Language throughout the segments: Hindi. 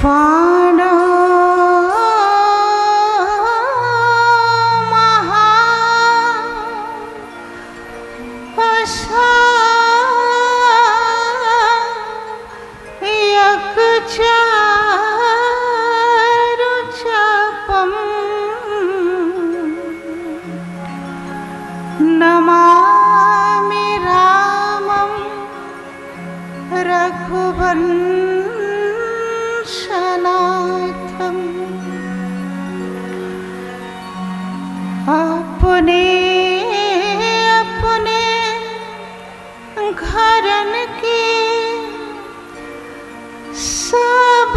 पांडव नमामि रामं रघुवंशनाथम् अपने अपने घरन के सब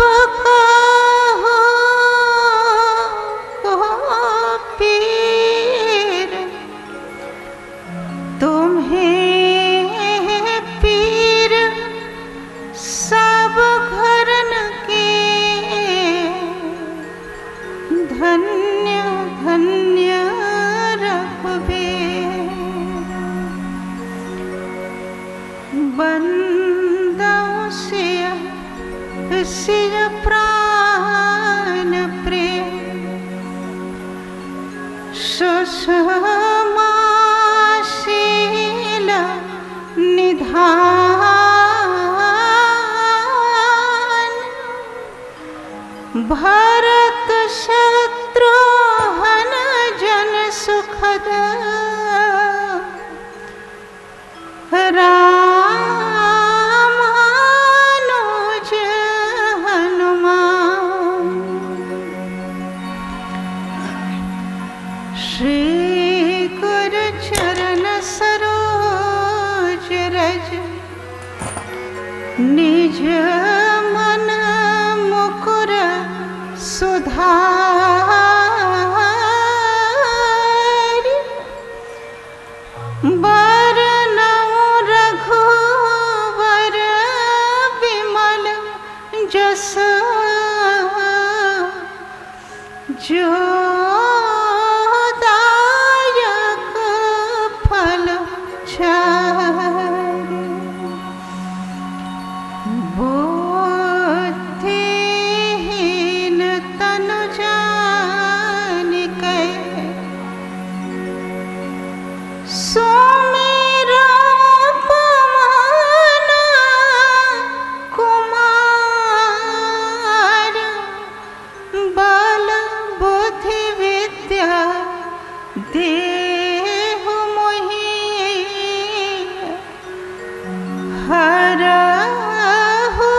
पीर तुम्हें पीर सब घरन के धन्य धन्य रघुबीर बंदों सिय प्राण प्रेम सुषमाशील निधान भरत शत्रुघ्न जन सुखद रामानुज हनुमान श्री गुरु चरण सरोज रज निज मन मुकुर सुधारि बरनउँ रघुवर विमल जस जो दायक फल चारि बुद्धिहीन तनु जानिकै सुमिरौ पवन कुमार बल बुद्धि विद्या देहु मोहि हरहु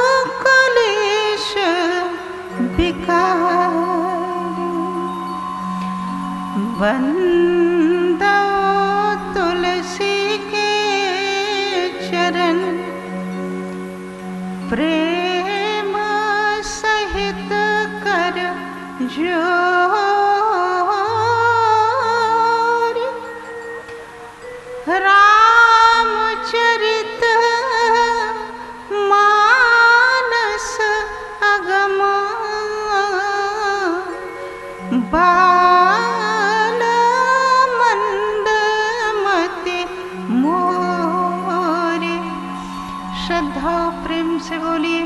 कलेश विकार वंदो तुलसी के चरण प्रेम सहित कर जोर रामचरित मानस अगम बाल मंद मति मोरे। श्रद्धा प्रेम से बोलिए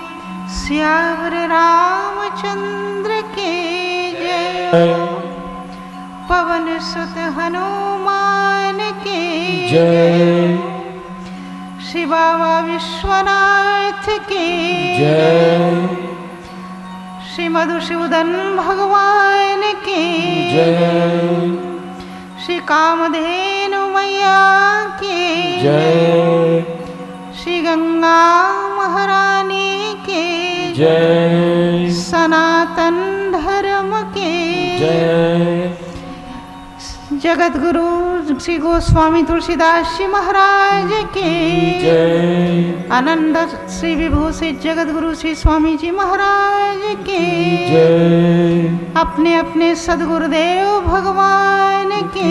सियावर रामचंद्र के जय। पवन सुत हनुमान के जय। श्री बाबा विश्वनाथ के जय। श्री मधुसूदन भगवान के जय। श्री कामधेनु मैया के जय। श्री गंगा महारानी के जय। सनातन धर्म के जय। जगत गुरु श्री गोस्वामी तुलसीदास जी महाराज के जय। आनंद श्री विभूषित जगत गुरु श्री स्वामी जी महाराज के जय। अपने अपने सदगुरुदेव भगवान के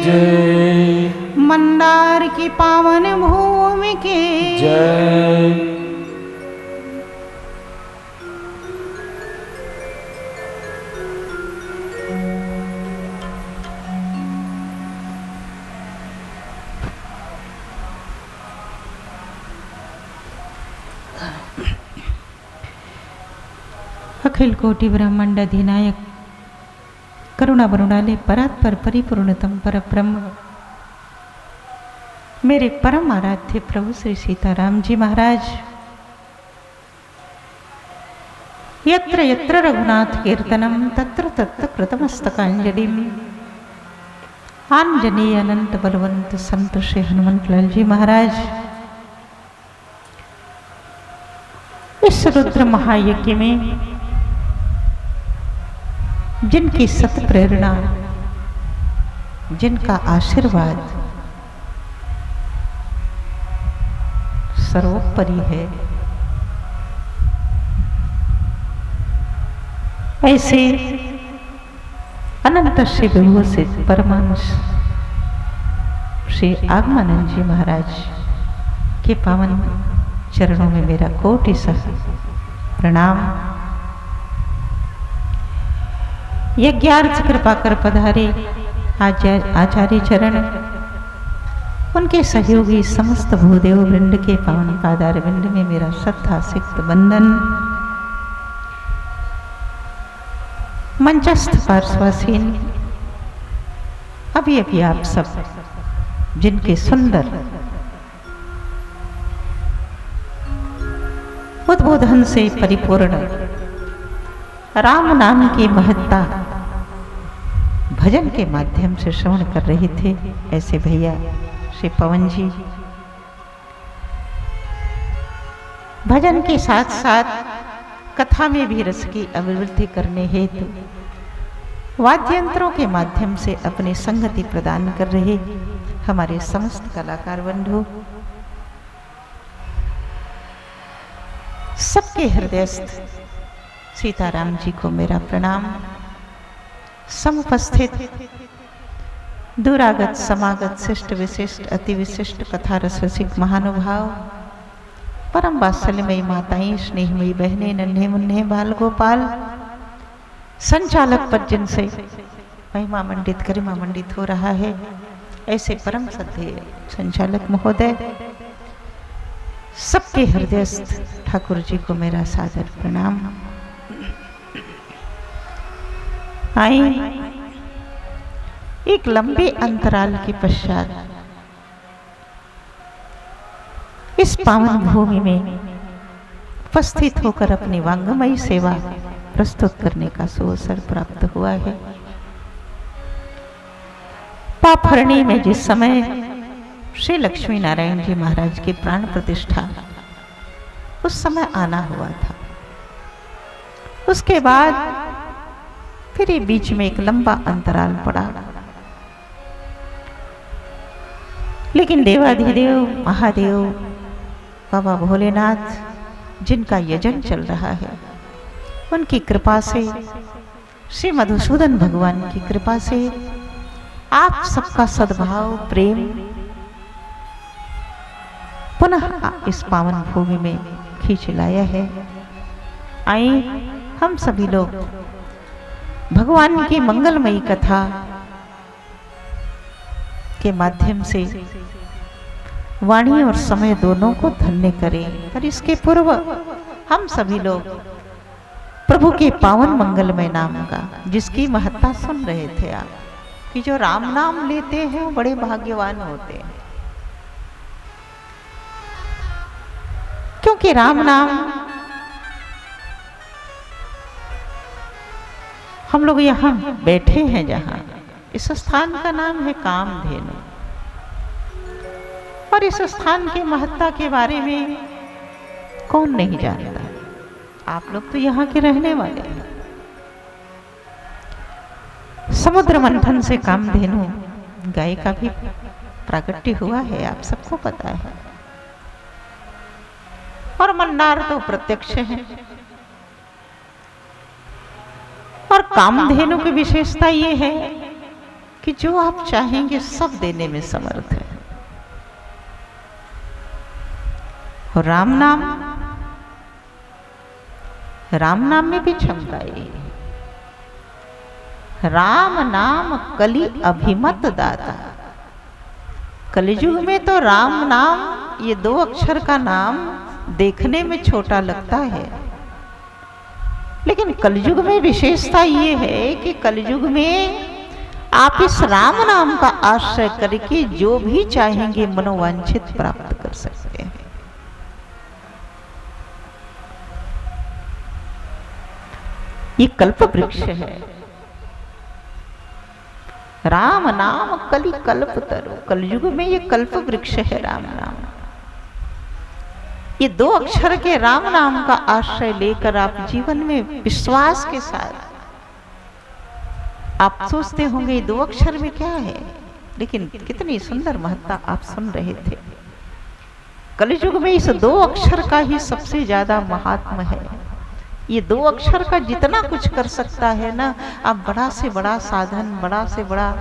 जय। मंदार की पावन भूमि के जय। अखिल कोटि ब्रह्मांड अधिनायक करुणा वरुणालय परात्पर परिपूर्णतम पर ब्रह्म मेरे परम आराध्य प्रभु श्री सीताराम जी महाराज, यत्र यत्र रघुनाथ कीर्तनम तत्र तत्र कृतमस्तकांजलिम आंजनेय अनंत बलवंत संत श्री हनुमंत लाल जी महाराज, इस रुद्र महायज्ञ में जिनकी सत प्रेरणा, जिनका आशीर्वाद सर्वोपरि है, ऐसे अनंत श्री विभूषित परमांश श्री आगमानंद जी महाराज के पावन चरणों में मेरा कोटि सह प्रणाम। यज्ञार्थ कृपा कर पधारे आचार्य चरण, उनके सहयोगी समस्त भूदेव वृंद के पावन पादार विंद में मेरा श्रद्धा सिक्त वंदन। मंचस्थ पार्श्वासीन, अभी अभी आप सब जिनके सुंदर उद्बोधन से परिपूर्ण राम नाम की महत्ता भजन के माध्यम से श्रवण कर रहे थे, ऐसे भैया श्री पवन जी भजन के साथ साथ कथा में भी रस की अभिवृद्धि करने हेतु वाद्यंत्रों के माध्यम से अपनी संगति प्रदान कर रहे हमारे समस्त कलाकार बंधु, सबके हृदयस्थ सीताराम जी को मेरा प्रणाम। समुपस्थित दूरागत समागत शिष्ट विशिष्ट अति विशिष्ट कथा रसिक महानुभाव, परम वात्सल्यमयी माताएं, स्नेहमयी बहनें, नन्हे मुन्ने बाल गोपाल, संचालक पद जिनसे महिमा मंडित गरिमा मंडित हो रहा है, ऐसे परम श्रद्धेय संचालक महोदय, सबके हृदयस्थ ठाकुर जी को मेरा सादर प्रणाम। आई एक लंबे अंतराल के पश्चात इस पावन भूमि में उपस्थित होकर अपनी वांगमयी सेवा प्रस्तुत करने का सुअवसर प्राप्त हुआ है। पाफरणी में जिस समय श्री लक्ष्मी नारायण जी महाराज की प्राण प्रतिष्ठा उस समय आना हुआ था, उसके बाद फिर ये बीच में एक लंबा अंतराल पड़ा, लेकिन देवाधिदेव महादेव बाबा भोलेनाथ जिनका यजन चल रहा है, उनकी कृपा से, श्री मधुसूदन भगवान की कृपा से आप सबका सद्भाव प्रेम पुनः इस पावन भूमि में खींच लाया है। आइए हम सभी लोग भगवान की मंगलमयी कथा के माध्यम से वाणी और समय दोनों को धन्य करें, पर इसके पूर्व हम सभी लोग प्रभु के पावन मंगलमय नाम का, जिसकी महत्ता सुन रहे थे आप, कि जो राम नाम लेते हैं वो बड़े भाग्यवान होते हैं, क्योंकि राम नाम हम लोग यहाँ बैठे हैं जहाँ, इस स्थान का नाम है कामधेनु, और इस स्थान की महत्ता के बारे में कौन नहीं जानता। आप लोग तो यहाँ के रहने वाले हैं। समुद्र मंथन से कामधेनु गाय का भी प्राकट्य हुआ है, आप सबको पता है, और मंदार तो प्रत्यक्ष है। और कामधेनु की विशेषता ये है कि जो आप चाहेंगे सब देने में समर्थ है। और राम नाम में भी क्षमता है। राम नाम कली अभिमत दाता। कलियुग में तो राम नाम, ये 2 अक्षर का नाम देखने में छोटा लगता है, लेकिन लेकिन कलयुग में विशेषता ये है कि कलयुग में आप इस राम नाम का आश्रय करके जो भी चाहेंगे मनोवांछित प्राप्त कर सकते हैं। ये कल्प वृक्ष है। राम नाम कलि कल्प तरु, कलयुग में ये कल्प वृक्ष है राम नाम। ये 2 अक्षर के राम नाम का आश्रय लेकर आप जीवन में विश्वास के साथ, आप सोचते होंगे 2 अक्षर में क्या है, लेकिन कितनी सुंदर महत्ता आप सुन रहे थे। कलयुग में इस 2 अक्षर का ही सबसे ज्यादा महात्म है। ये 2 अक्षर का जितना कुछ कर सकता है ना, आप बड़ा से बड़ा साधन, बड़ा से बड़ा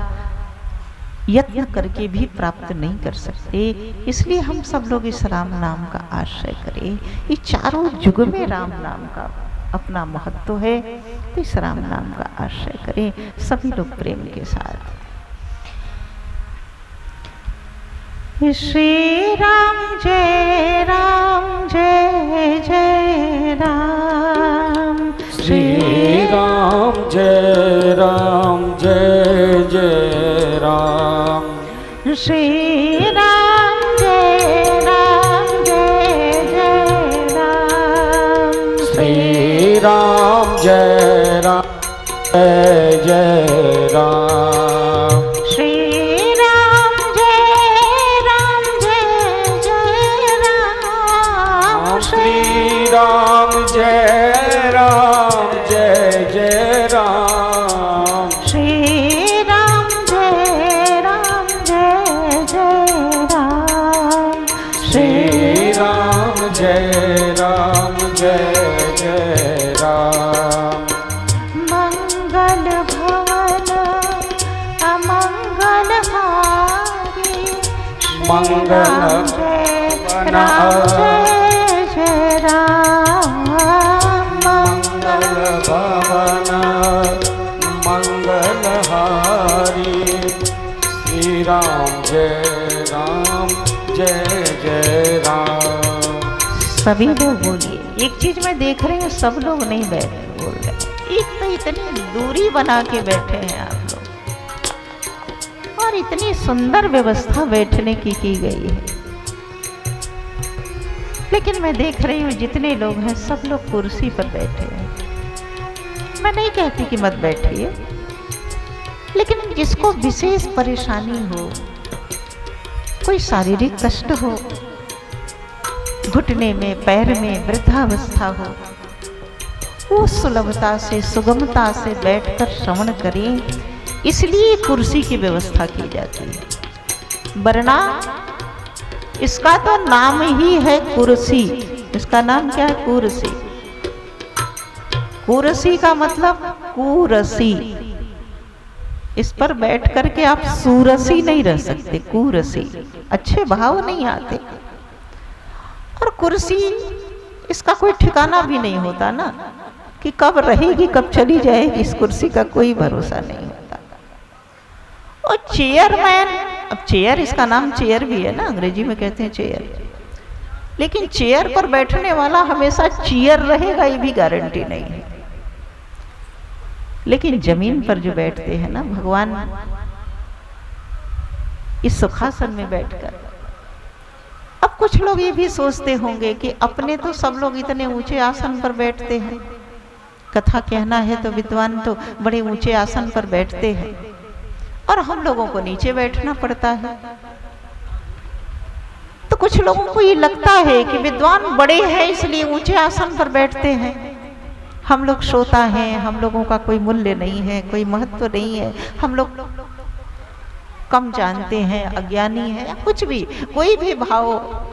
यत्न करके भी प्राप्त नहीं कर सकते। इसलिए हम सब लोग इस राम नाम का आश्रय करें। ये चारों युग में राम नाम का अपना महत्व है, तो इस राम नाम का आश्रय करें सभी लोग प्रेम के साथ। श्री राम जय जय राम, श्री राम जय जय राम, श्री राम जय जय राम, श्री राम जय जय राम, श्री राम जय जय राम, श्री राम जय जय राम, श्री राम जय राम, श्री राम जय जय राम, मंगल भवन अमंगल हारी, मंगल जय जय राम, मंगल भवन मंगलहारी, श्री राम जय राम। सभी लोग बोलिए। एक चीज मैं देख रही हूँ, सब लोग नहीं बैठे बोल रहे, इतनी दूरी बना के बैठे हैं आप लोग, और इतनी सुंदर व्यवस्था बैठने की गई है। लेकिन मैं देख रही हूँ जितने लोग हैं सब लोग कुर्सी पर बैठे हैं। मैं नहीं कहती कि मत बैठिए, लेकिन जिसको विशेष परेशानी हो, कोई शारीरिक कष्ट हो, घुटने में, पैर में वृद्धावस्था हो, वो सुलभता से, सुगमता से बैठकर श्रवण करें, इसलिए कुर्सी की व्यवस्था की जाती है। वरना इसका तो नाम ही है कुर्सी। इसका नाम क्या है? कुर्सी। कुर्सी का मतलब कुरसी। इस पर बैठ करके आप सूरसी नहीं रह सकते, कुरसी। अच्छे भाव नहीं आते। और कुर्सी, इसका कोई ठिकाना भी नहीं होता ना, कि कब रहेगी कब चली जाएगी, इस कुर्सी का कोई भरोसा नहीं होता। और चेयरमैन, अब चेयर, इसका नाम चेयर भी है ना, अंग्रेजी में कहते हैं चेयर, लेकिन चेयर पर बैठने वाला हमेशा चेयर रहेगा ये भी गारंटी नहीं है। लेकिन जमीन पर जो बैठते हैं ना भगवान, इस सुखासन में बैठकर, अब कुछ लोग ये भी सोचते होंगे कि अपने तो सब लोग इतने ऊंचे आसन पर बैठते हैं, कथा कहना है तो विद्वान तो बड़े ऊंचे आसन पर बैठते हैं, और हम लोगों को नीचे बैठना पड़ता है। तो कुछ लोगों को ये लगता है कि विद्वान बड़े हैं इसलिए ऊंचे आसन पर बैठते हैं, हम लोग श्रोता हैं, हम लोगों का कोई मूल्य नहीं है, कोई महत्व नहीं है, हम लोग कम जानते हैं, अज्ञानी है, या कुछ भी, कोई भी भाव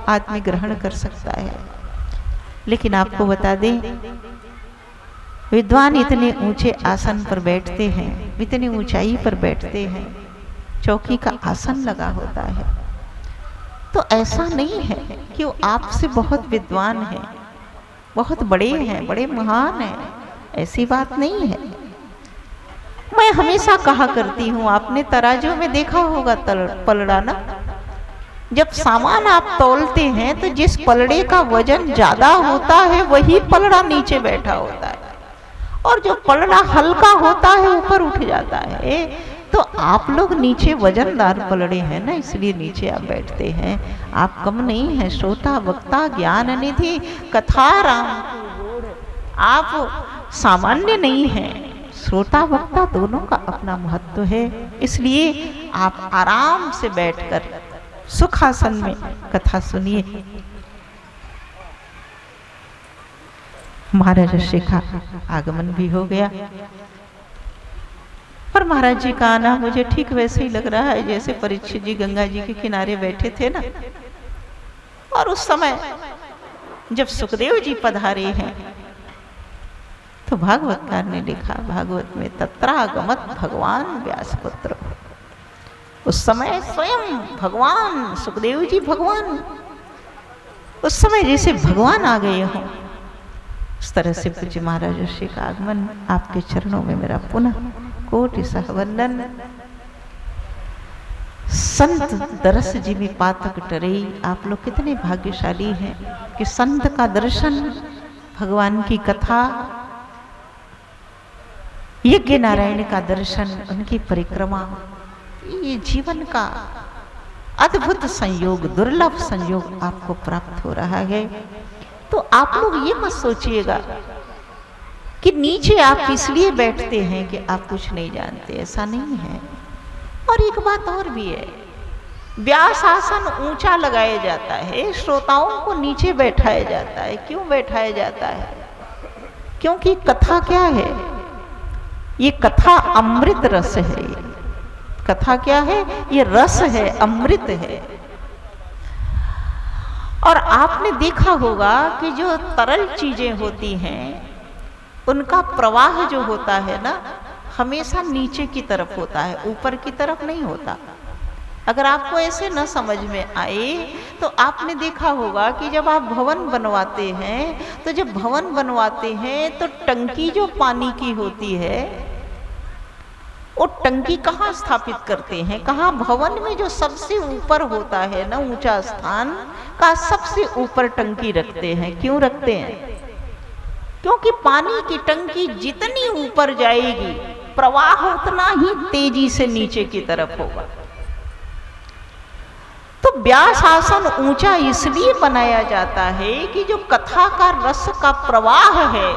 आदमी ग्रहण कर सकता है। लेकिन आपको बता दें, विद्वान इतने ऊंचे आसन पर बैठते हैं, इतनी ऊंचाई पर बैठते हैं, चौकी का आसन लगा होता है। तो ऐसा नहीं है कि वो आपसे बहुत विद्वान हैं, बहुत बड़े हैं, बड़े महान हैं, ऐसी बात नहीं है। मैं हमेशा कहा करती हूँ, आपने तराजू में देखा होगा पलड़ा ना, जब सामान आप तौलते हैं तो जिस पलड़े का वजन ज्यादा होता है वही पलड़ा नीचे बैठा होता है, और जो पलड़ा हल्का होता है ऊपर उठ जाता है। तो आप लोग नीचे वजनदार पलड़े हैं ना, इसलिए नीचे आप बैठते हैं। आप कम नहीं हैं, श्रोता वक्ता ज्ञान निधि कथा राम। आप सामान्य नहीं हैं, श्रोता वक्ता दोनों का अपना महत्व है। इसलिए आप आराम से बैठकर सुखासन में कथा सुनिए। महाराज ऋषि का आगमन भी हो गया और महाराज जी का आना मुझे ठीक वैसे ही लग रहा है जैसे परीक्षित जी गंगा जी के किनारे बैठे थे ना। और उस समय जब सुखदेव जी पधारे हैं तो भागवतकार ने लिखा भागवत में तत्रागमत भगवान व्यासपुत्र। उस समय स्वयं भगवान सुखदेव जी भगवान उस समय जैसे भगवान आ गए हों, उस तरह से पूज्य महाराज ऋषि का आगमन। आपके चरणों में मेरा पुनः कोटि सह वंदन। संत दरस जी में पातक टरे। आप लोग कितने भाग्यशाली हैं कि संत का दर्शन, भगवान की कथा, यज्ञ नारायण का दर्शन, उनकी परिक्रमा, ये जीवन का अद्भुत संयोग, दुर्लभ संयोग आपको प्राप्त हो रहा है। तो आप लोग ये मत सोचिएगा कि नीचे आप इसलिए बैठते हैं कि आप कुछ नहीं जानते, ऐसा नहीं है। और एक बात और भी है, व्यास आसन ऊंचा लगाया जाता है, श्रोताओं को नीचे बैठाया जाता है। क्यों बैठाया जाता है? क्योंकि कथा क्या है? ये कथा अमृत रस है। कथा क्या है? ये रस है, अमृत है। और आपने देखा होगा कि जो तरल चीजें होती हैं उनका प्रवाह जो होता है ना, हमेशा नीचे की तरफ होता है, ऊपर की तरफ नहीं होता। अगर आपको ऐसे न समझ में आए तो आपने देखा होगा कि जब आप भवन बनवाते हैं तो जब भवन बनवाते हैं तो टंकी जो पानी की होती है वो टंकी कहाँ स्थापित करते हैं? कहाँ? भवन में जो सबसे ऊपर होता है ना, ऊंचा स्थान का सबसे ऊपर टंकी रखते हैं। क्यों रखते हैं? क्योंकि पानी की टंकी जितनी ऊपर जाएगी प्रवाह उतना ही तेजी से नीचे की तरफ होगा। तो व्यास आसन ऊंचा इसलिए बनाया जाता है कि जो कथा का रस का प्रवाह है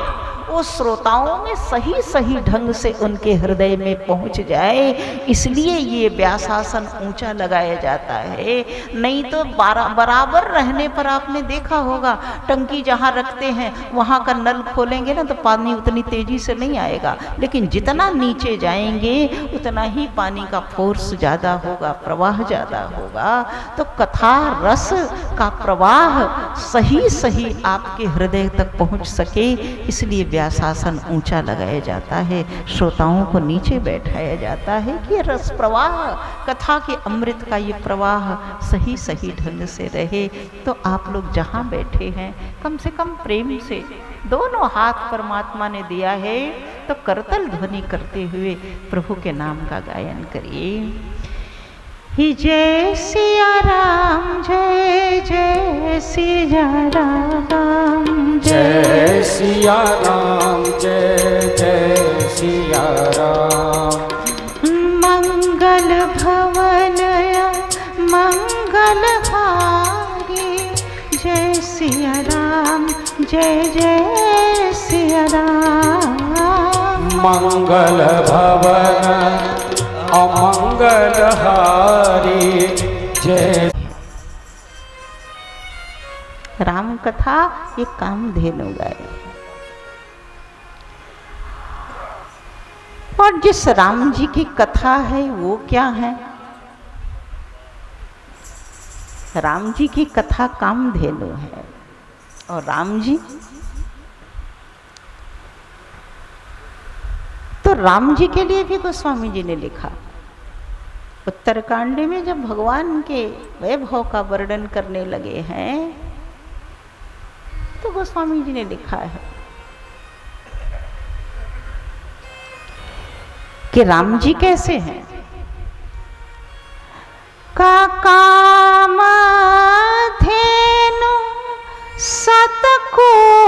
वो श्रोताओं में सही सही ढंग से उनके हृदय में पहुंच जाए, इसलिए ये व्यासासन ऊंचा लगाया जाता है। नहीं तो बराबर रहने पर आपने देखा होगा टंकी जहाँ रखते हैं वहाँ का नल खोलेंगे ना तो पानी उतनी तेजी से नहीं आएगा, लेकिन जितना नीचे जाएंगे उतना ही पानी का फोर्स ज़्यादा होगा, प्रवाह ज़्यादा होगा। तो कथा रस का प्रवाह सही सही आपके हृदय तक पहुँच सके, इसलिए व्यासासन ऊंचा लगाया जाता है, श्रोताओं को नीचे बैठाया जाता है कि रस प्रवाह, कथा के अमृत का ये प्रवाह सही सही ढंग से रहे। तो आप लोग जहाँ बैठे हैं कम से कम प्रेम से दोनों हाथ परमात्मा ने दिया है तो करतल ध्वनि करते हुए प्रभु के नाम का गायन करिए। ही जय सिया राम, जय जय सिया राम, जय सिया राम, जय जय सिया राम। मंगल भवन मंगल हारी, जय सिया राम, जय जय सिया राम। मंगल भवन अमंगल हारी, जय। राम कथा ये कामधेनु गाय, और जिस राम जी की कथा है वो क्या है? राम जी की कथा कामधेनु है। और राम जी तो राम जी के लिए भी गोस्वामी जी ने लिखा उत्तरकांड में, जब भगवान के वैभव का वर्णन करने लगे हैं तो गोस्वामी जी ने लिखा है कि राम जी कैसे हैं। का काम धेनु सतकोटि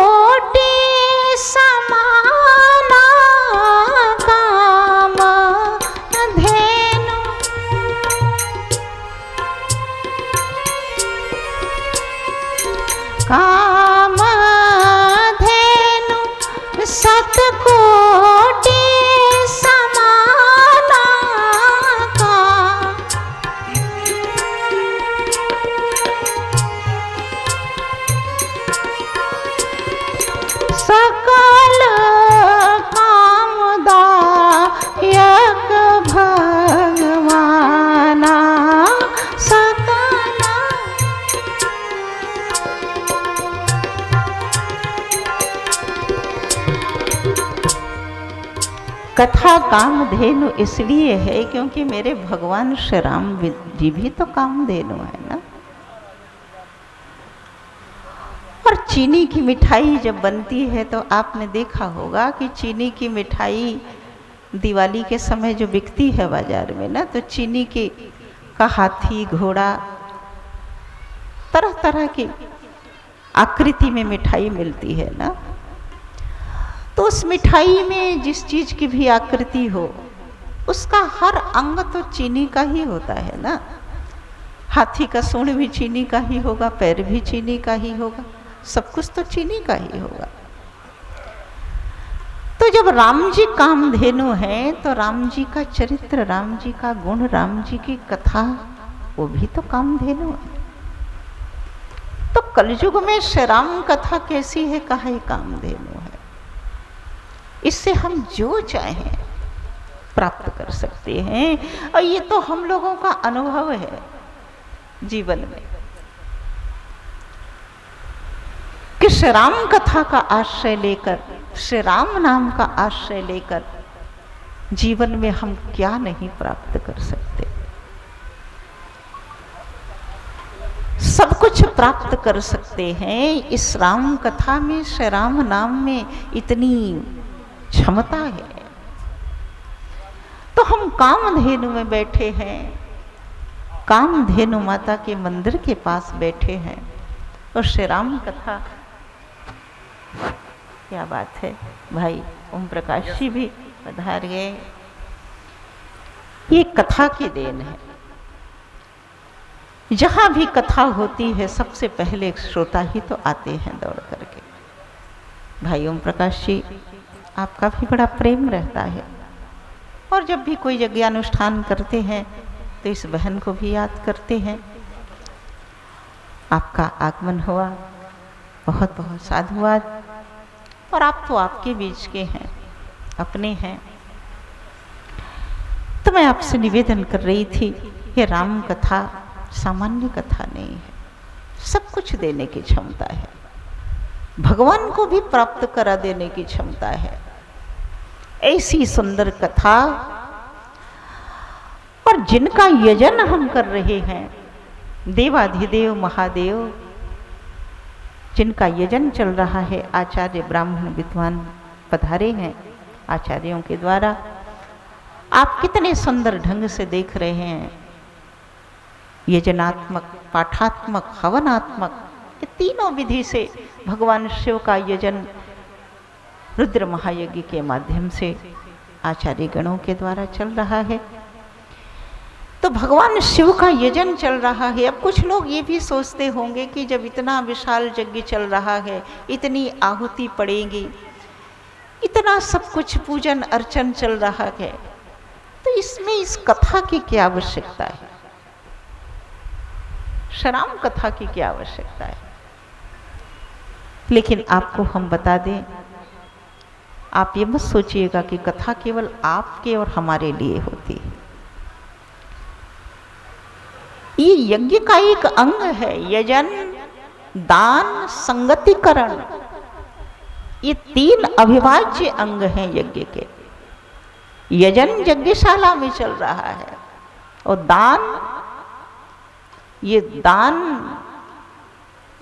समाना, कथा कामधेनु इसलिए है क्योंकि मेरे भगवान श्री राम जी भी तो कामधेनु है ना। और चीनी की मिठाई जब बनती है तो आपने देखा होगा कि चीनी की मिठाई दिवाली के समय जो बिकती है बाजार में ना, तो चीनी के का हाथी घोड़ा तरह तरह की आकृति में मिठाई मिलती है ना। तो उस मिठाई में जिस चीज की भी आकृति हो उसका हर अंग तो चीनी का ही होता है ना। हाथी का सूंड भी चीनी का ही होगा, पैर भी चीनी का ही होगा, सब कुछ तो चीनी का ही होगा। तो जब राम जी कामधेनु हैं तो राम जी का चरित्र, राम जी का गुण, राम जी की कथा वो भी तो कामधेनु है। तो कलयुग में श्री राम कथा कैसी है, कहा ही कामधेनु है। इससे हम जो चाहें प्राप्त कर सकते हैं और ये तो हम लोगों का अनुभव है जीवन में कि श्री राम कथा का आश्रय लेकर, श्री राम नाम का आश्रय लेकर जीवन में हम क्या नहीं प्राप्त कर सकते। सब कुछ प्राप्त कर सकते हैं। इस राम कथा में, श्री राम नाम में इतनी क्षमता है। तो हम कामधेनु में बैठे हैं, कामधेनु माता के मंदिर के पास बैठे हैं और श्री राम कथा, क्या बात है, भाई ओम प्रकाश जी भी पधार गए। ये कथा की देन है। जहां भी कथा होती है सबसे पहले श्रोता ही तो आते हैं दौड़ करके। भाई ओम प्रकाश जी आपका भी बड़ा प्रेम रहता है और जब भी कोई यज्ञानुष्ठान करते हैं तो इस बहन को भी याद करते हैं। आपका आगमन हुआ, बहुत बहुत साधुवाद। और आप तो आपके बीच के हैं, अपने हैं। तो मैं आपसे निवेदन कर रही थी, ये राम कथा सामान्य कथा नहीं है, सब कुछ देने की क्षमता है, भगवान को भी प्राप्त करा देने की क्षमता है। ऐसी सुंदर कथा, और जिनका यजन हम कर रहे हैं, देवाधिदेव महादेव जिनका यजन चल रहा है, आचार्य ब्राह्मण विद्वान पधारे हैं आचार्यों के द्वारा। आप कितने सुंदर ढंग से देख रहे हैं, यजनात्मक, पाठात्मक, हवनात्मक, ये तीनों विधि से भगवान शिव का यजन रुद्र महायज्ञ के माध्यम से आचार्य गणों के द्वारा चल रहा है। तो भगवान शिव का यजन चल रहा है। अब कुछ लोग ये भी सोचते होंगे कि जब इतना विशाल यज्ञ चल रहा है, इतनी आहुति पड़ेगी, इतना सब कुछ पूजन अर्चन चल रहा है, तो इसमें इस कथा की क्या आवश्यकता है, श्रीराम कथा की क्या आवश्यकता है। लेकिन आपको हम बता दें, आप ये मत सोचिएगा कि कथा केवल आपके और हमारे लिए होती है। ये यज्ञ का एक अंग है। यजन, दान, संगतिकरण, ये तीन अविभाज्य अंग हैं यज्ञ के। यजन यज्ञशाला में चल रहा है और दान, ये दान,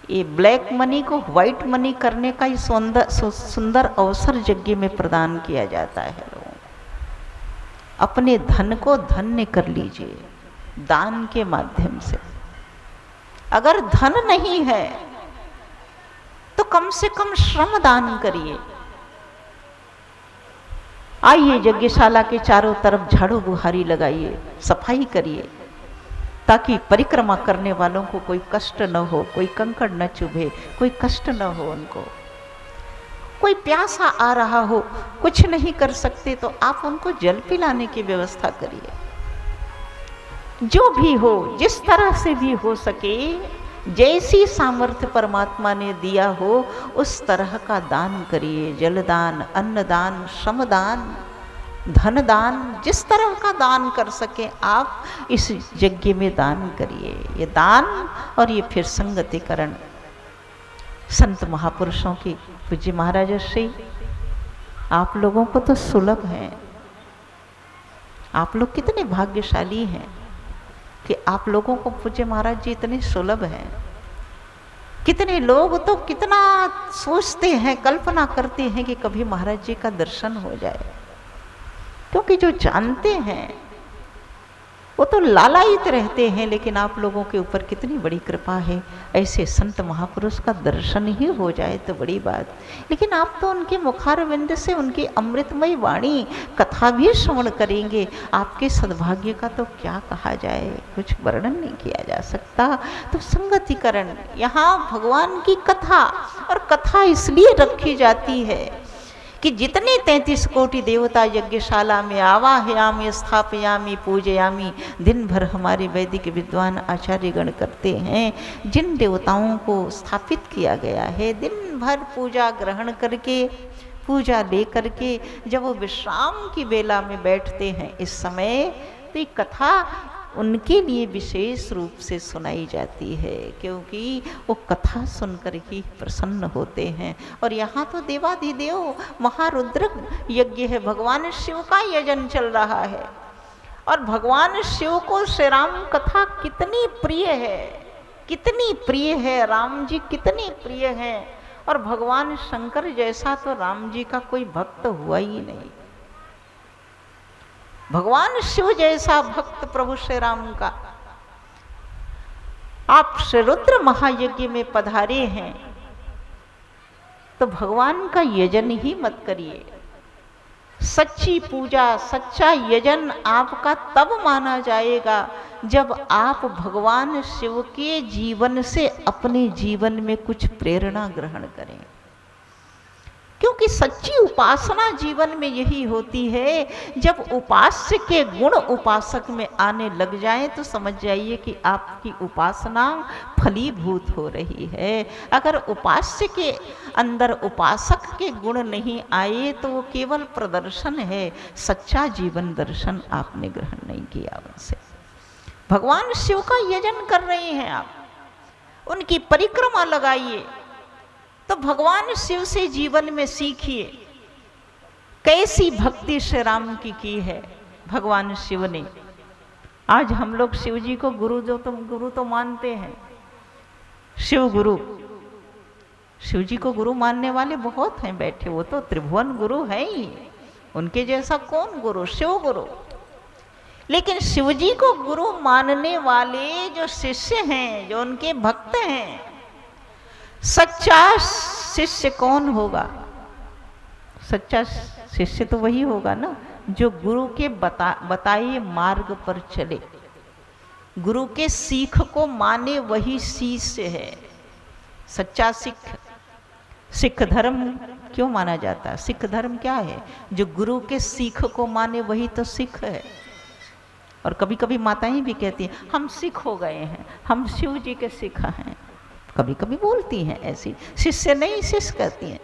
ये ब्लैक मनी को व्हाइट मनी करने का ही सुंदर अवसर यज्ञ में प्रदान किया जाता है लोगों को। अपने धन को धन्य कर लीजिए दान के माध्यम से। अगर धन नहीं है तो कम से कम श्रम दान करिए। आइए यज्ञशाला के चारों तरफ झाड़ू बुहारी लगाइए, सफाई करिए, ताकि परिक्रमा करने वालों को कोई कष्ट न हो, कोई कंकड़ न चुभे, कोई कष्ट न हो उनको। कोई प्यासा आ रहा हो, कुछ नहीं कर सकते तो आप उनको जल पिलाने की व्यवस्था करिए। जो भी हो, जिस तरह से भी हो सके, जैसी सामर्थ्य परमात्मा ने दिया हो उस तरह का दान करिए। जलदान, अन्नदान, श्रमदान, धनदान, जिस तरह का दान कर सके आप इस यज्ञ में दान करिए। ये दान और ये फिर संगतिकरण संत महापुरुषों की, पूज्य महाराज श्री आप लोगों को तो सुलभ है, आप लोग कितने भाग्यशाली हैं कि आप लोगों को पूज्य महाराज जी इतने सुलभ हैं। कितने लोग तो कितना सोचते हैं, कल्पना करते हैं कि कभी महाराज जी का दर्शन हो जाए, क्योंकि जो जानते हैं वो तो लालायित रहते हैं। लेकिन आप लोगों के ऊपर कितनी बड़ी कृपा है, ऐसे संत महापुरुष का दर्शन ही हो जाए तो बड़ी बात। लेकिन आप तो उनके मुखारविंद से उनकी अमृतमयी वाणी कथा भी श्रवण करेंगे, आपके सद्भाग्य का तो क्या कहा जाए, कुछ वर्णन नहीं किया जा सकता। तो संगतिकरण, यहाँ भगवान की कथा, और कथा इसलिए रखी जाती है कि जितने 33 कोटि देवता यज्ञशाला में आवाहयामि स्थापयामि पूजयामि दिन भर हमारे वैदिक विद्वान आचार्यगण करते हैं, जिन देवताओं को स्थापित किया गया है, दिन भर पूजा ग्रहण करके, पूजा ले करके जब वो विश्राम की वेला में बैठते हैं इस समय, तो ये कथा उनके लिए विशेष रूप से सुनाई जाती है, क्योंकि वो कथा सुनकर ही प्रसन्न होते हैं। और यहाँ तो देवाधिदेव महारुद्र यज्ञ है, भगवान शिव का यजन चल रहा है, और भगवान शिव को श्री राम कथा कितनी प्रिय है, कितनी प्रिय है, राम जी कितने प्रिय हैं। और भगवान शंकर जैसा तो राम जी का कोई भक्त हुआ ही नहीं, भगवान शिव जैसा भक्त प्रभु श्री राम का। आप श्री रुद्र महायज्ञ में पधारे हैं तो भगवान का यजन ही मत करिए। सच्ची पूजा, सच्चा यजन आपका तब माना जाएगा जब आप भगवान शिव के जीवन से अपने जीवन में कुछ प्रेरणा ग्रहण करें, क्योंकि सच्ची उपासना जीवन में यही होती है। जब उपास्य के गुण उपासक में आने लग जाएं तो समझ जाइए कि आपकी उपासना फलीभूत हो रही है। अगर उपास्य के अंदर उपासक के गुण नहीं आए तो वो केवल प्रदर्शन है, सच्चा जीवन दर्शन आपने ग्रहण नहीं किया उनसे। भगवान शिव का यजन कर रहे हैं आप, उनकी परिक्रमा लगाइए, तो भगवान शिव से जीवन में सीखिए कैसी भक्ति श्री राम की है भगवान शिव ने। आज हम लोग शिव जी को गुरु तो मानते हैं, शिव गुरु, शिव जी को गुरु मानने वाले बहुत हैं बैठे, वो तो त्रिभुवन गुरु है ही, उनके जैसा कौन गुरु, शिव गुरु। लेकिन शिव जी को गुरु मानने वाले जो शिष्य हैं, जो उनके भक्त हैं, सच्चा शिष्य कौन होगा? सच्चा शिष्य तो वही होगा ना जो गुरु के बताए मार्ग पर चले, गुरु के सीख को माने, वही शिष्य है सच्चा सिख। सिख धर्म क्यों माना जाता है? सिख धर्म क्या है? जो गुरु के सीख को माने वही तो सिख है। और कभी कभी माताएं भी कहती हैं हम सिख हो गए हैं, हम शिव जी के सिख हैं, कभी कभी बोलती हैं ऐसी, शिष्य नहीं शिष्य कहती हैं।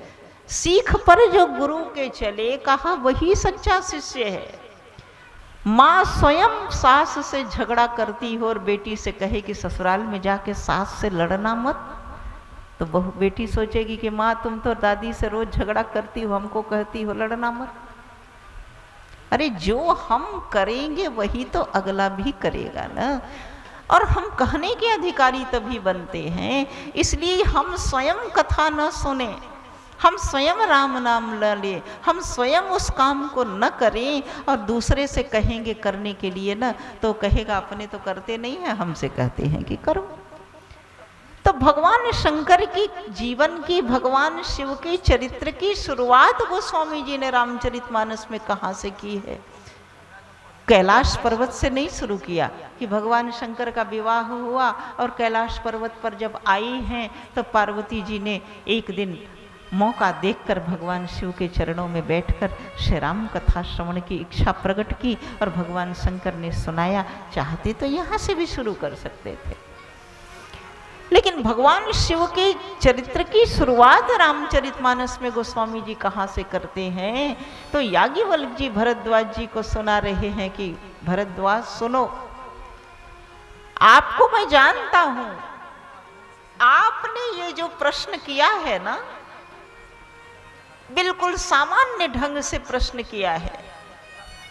सीख पर जो गुरु के चले, कहा वही सच्चा शिष्य है। माँ स्वयं सास से झगड़ा करती हो और बेटी से कहे कि ससुराल में जाके सास से लड़ना मत, तो बहु बेटी सोचेगी कि माँ तुम तो दादी से रोज झगड़ा करती हो, हमको कहती हो लड़ना मत। अरे जो हम करेंगे वही तो अगला भी करेगा ना, और हम कहने के अधिकारी तभी बनते हैं। इसलिए हम स्वयं कथा न सुने, हम स्वयं राम नाम ल ले, हम स्वयं उस काम को न करें और दूसरे से कहेंगे करने के लिए ना, तो कहेगा अपने तो करते नहीं है, हमसे कहते हैं कि करो। तो भगवान शंकर की जीवन की, भगवान शिव के चरित्र की शुरुआत गोस्वामी जी ने रामचरितमानस में कहाँ से की है? कैलाश पर्वत से नहीं शुरू किया कि भगवान शंकर का विवाह हुआ और कैलाश पर्वत पर जब आई हैं तो पार्वती जी ने एक दिन मौका देखकर भगवान शिव के चरणों में बैठकर श्री राम कथा श्रवण की इच्छा प्रकट की और भगवान शंकर ने सुनाया। चाहते तो यहाँ से भी शुरू कर सकते थे, लेकिन भगवान शिव के चरित्र की शुरुआत रामचरितमानस में गोस्वामी जी कहाँ से करते हैं? तो याज्ञवल्क्य जी भरद्वाज जी को सुना रहे हैं कि भरद्वाज सुनो, आपको मैं जानता हूं, आपने ये जो प्रश्न किया है ना, बिल्कुल सामान्य ढंग से प्रश्न किया है।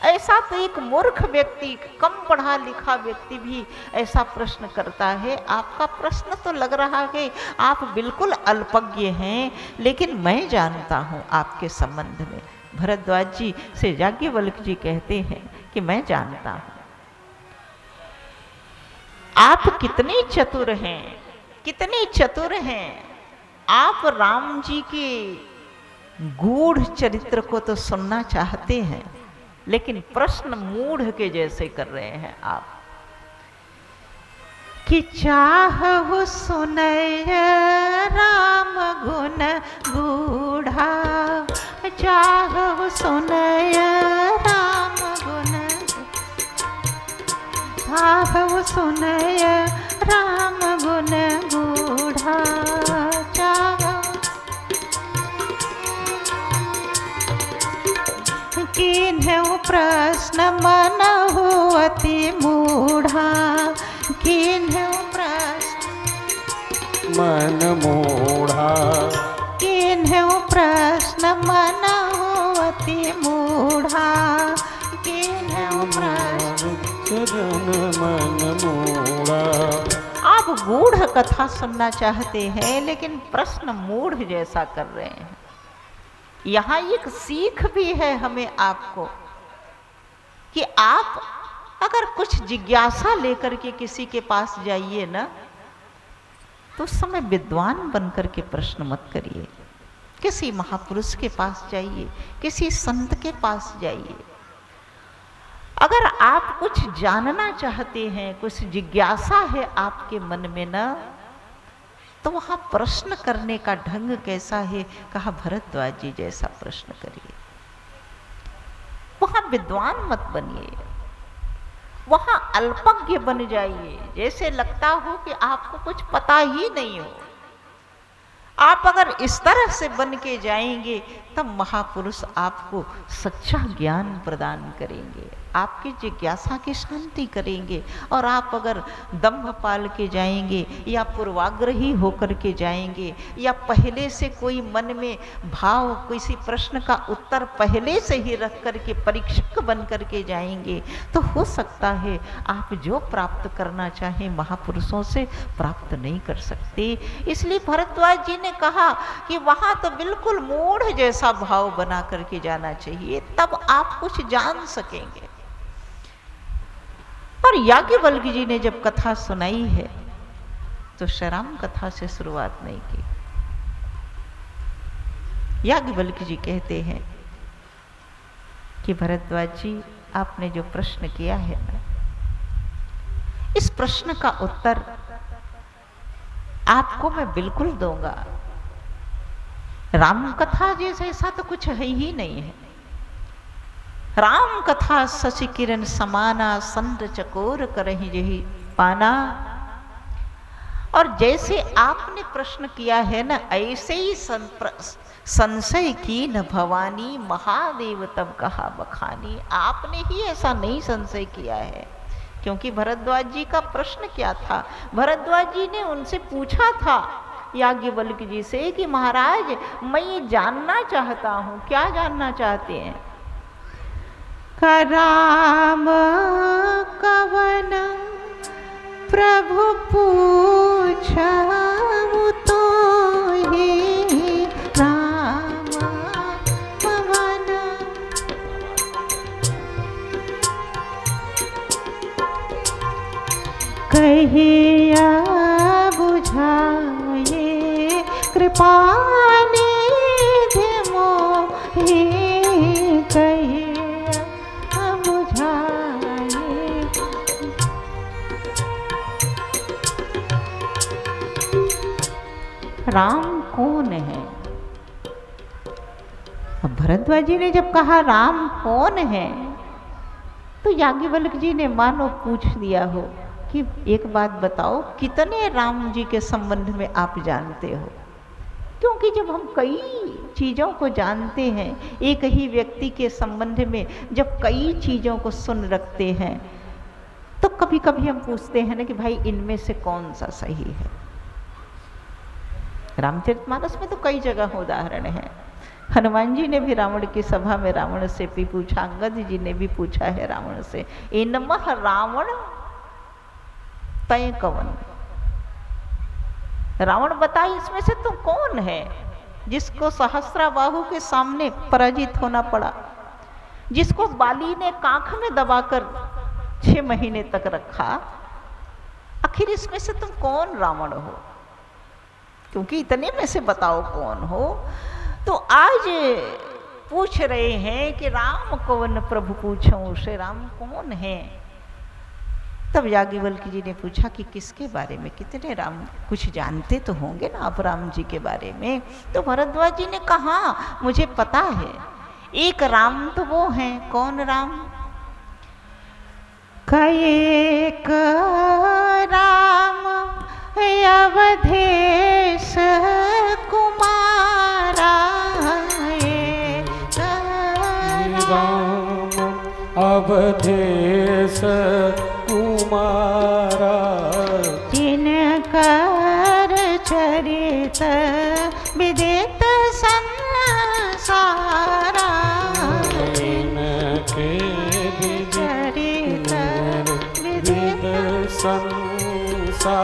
ऐसा तो एक मूर्ख व्यक्ति, कम पढ़ा लिखा व्यक्ति भी ऐसा प्रश्न करता है। आपका प्रश्न तो लग रहा है आप बिल्कुल अल्पज्ञ हैं, लेकिन मैं जानता हूँ आपके संबंध में। भरद्वाज जी से याज्ञवल्क्य जी कहते हैं कि मैं जानता हूँ आप कितने चतुर हैं, कितने चतुर हैं। आप राम जी के गूढ़ चरित्र को तो सुनना चाहते हैं, लेकिन प्रश्न मूढ़ के जैसे कर रहे हैं आप कि चाहु सुनय राम गुण गूढ़ा, चाहु सुनय राम गुण, चाहु सुनय राम गुण गूढ़ा, किन्हु प्रश्न मनहु अति मूढ़ा, किन्हु प्रश्न मन मूढ़ा, किन्हु प्रश्न मनहु अति मूढ़ा, किन्हु प्रश्न मन मूढ़ा। आप गूढ़ कथा सुनना चाहते हैं, लेकिन प्रश्न मूढ़ जैसा कर रहे हैं। यहाँ एक सीख भी है हमें आपको कि आप अगर कुछ जिज्ञासा लेकर के किसी के पास जाइए ना, तो उस समय विद्वान बनकर के प्रश्न मत करिए। किसी महापुरुष के पास जाइए, किसी संत के पास जाइए। अगर आप कुछ जानना चाहते हैं, कुछ जिज्ञासा है आपके मन में ना, तो वहां प्रश्न करने का ढंग कैसा है? कहा भरद्वाज जी जैसा प्रश्न करिए। वहां विद्वान मत बनिए, वहां अल्पज्ञ बन जाइए, जैसे लगता हो कि आपको कुछ पता ही नहीं हो। आप अगर इस तरह से बन के जाएंगे, तब महापुरुष आपको सच्चा ज्ञान प्रदान करेंगे, आपकी जिज्ञासा की शांति करेंगे। और आप अगर दंभ पाल के जाएंगे या पूर्वाग्रही होकर के जाएंगे, या पहले से कोई मन में भाव, किसी प्रश्न का उत्तर पहले से ही रख करके परीक्षक बन करके जाएंगे, तो हो सकता है आप जो प्राप्त करना चाहें महापुरुषों से प्राप्त नहीं कर सकते। इसलिए भरद्वाज जी ने कहा कि वहां तो बिल्कुल मूढ़ जैसा भाव बना करके जाना चाहिए, तब आप कुछ जान सकेंगे। और याज्ञवल्क्य जी ने जब कथा सुनाई है, तो शराम कथा से शुरुआत नहीं की। याज्ञवल्क्य जी कहते हैं कि भरद्वाज जी, आपने जो प्रश्न किया है ना, इस प्रश्न का उत्तर आपको मैं बिल्कुल दूंगा। राम कथा जैसे ऐसा तो कुछ है ही नहीं है। राम कथा शशि किरण समाना, संत चकोर करहि जहि पाना। और जैसे आपने प्रश्न किया है ना, ऐसे ही संशय की न भवानी, महादेव तब कहा बखानी। आपने ही ऐसा नहीं संशय किया है, क्योंकि भरद्वाज जी का प्रश्न क्या था? भरद्वाज जी ने उनसे पूछा था याज्ञवल्क्य जी से कि महाराज, मैं ये जानना चाहता हूँ। क्या जानना चाहते हैं? राम कवन प्रभु पूछहु तो ही, राम कवन कहिया बुझाए, कृपा निधि मोहि, कहिया राम कौन है? अब भरद्वाज जी ने जब कहा राम कौन है, तो याज्ञवल्क्य जी ने मानो पूछ दिया हो कि एक बात बताओ, कितने राम जी के संबंध में आप जानते हो? क्योंकि जब हम कई चीज़ों को जानते हैं, एक ही व्यक्ति के संबंध में जब कई चीज़ों को सुन रखते हैं, तो कभी कभी हम पूछते हैं ना कि भाई इनमें से कौन सा सही है। रामचरितमानस में तो कई जगह उदाहरण है हनुमान जी ने भी रावण की सभा में रावण से भी पूछा, अंगद जी ने भी पूछा है रावण से, इनमह रावण तय कवन। रावण बता इसमें से तू कौन है जिसको सहस्राबाहु के सामने पराजित होना पड़ा, जिसको बाली ने कांख में दबाकर 6 महीने तक रखा, आखिर इसमें से तुम कौन रावण हो, क्योंकि इतने में से बताओ कौन हो। तो आज पूछ रहे हैं कि राम कौन प्रभु पूछूं उसे, राम कौन है। तब याज्ञवल्क्य जी ने पूछा कि किसके बारे में, कितने राम, कुछ जानते तो होंगे ना आप राम जी के बारे में। तो भरद्वाज जी ने कहा मुझे पता है, एक राम तो वो हैं, कौन राम, एक राम अवधेश कुमारा, राम अवधेश कुमारा, जिनकर चरित विदित संसारा, इनके चरित विदित संसार,